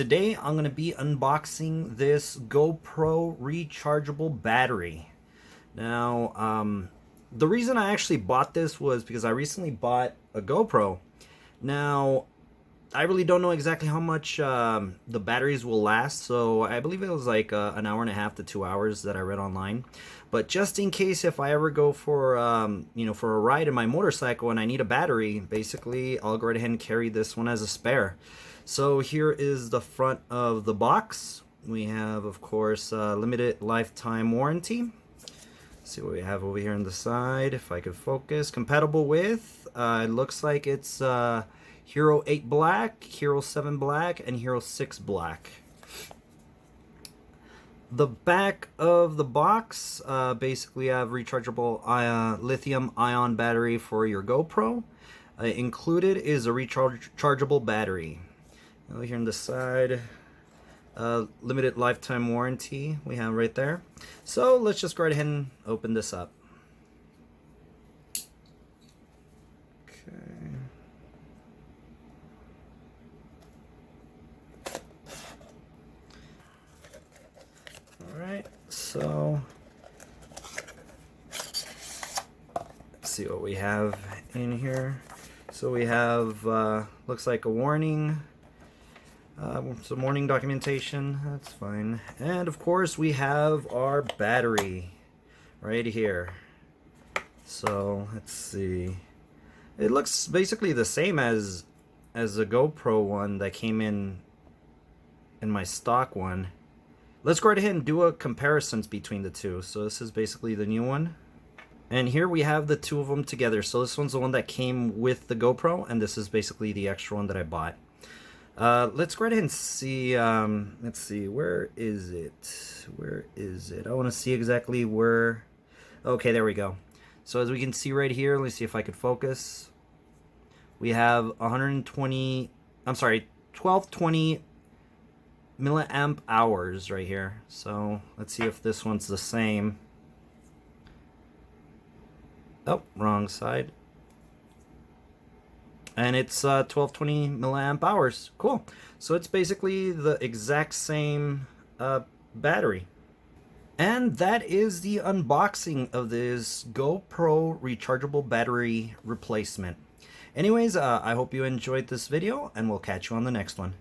Today I'm going to be unboxing this GoPro rechargeable battery. Now, the reason I actually bought this was because I recently bought a GoPro. Now, I really don't know exactly how much the batteries will last, so I believe it was like an hour and a half to 2 hours that I read online. But just in case if I ever go for for a ride in my motorcycle and I need a battery, basically I'll go ahead and carry this one as a spare. So here is the front of the box. We have, of course, limited lifetime warranty. Let's see what we have over here on the side, if I could focus. Compatible with, it looks like it's Hero 8 Black, Hero 7 Black, and Hero 6 Black. The back of the box, basically have rechargeable lithium-ion battery for your GoPro. Included is a rechargeable battery. Over here on the side, limited lifetime warranty we have right there. So let's just go ahead and open this up. Okay. Alright, so let's see what we have in here. So we have, looks like a warning. Some warning documentation, that's fine. And of course we have our battery right here. So let's see. It looks basically the same as the GoPro one that came in my stock one. Let's go ahead and do a comparisons between the two. So this is basically the new one. And here we have the two of them together. So this one's the one that came with the GoPro, and this is basically the extra one that I bought. Let's go ahead and see, let's see, where is it? Where is it? I want to see exactly where. Okay, there we go. So as we can see right here, let's see if I could focus. We have 1220 milliamp hours right here. So let's see if this one's the same. Oh, wrong side. And it's 1220 milliamp hours. Cool. So it's basically the exact same battery. And that is the unboxing of this GoPro rechargeable battery replacement. Anyways, I hope you enjoyed this video, and we'll catch you on the next one.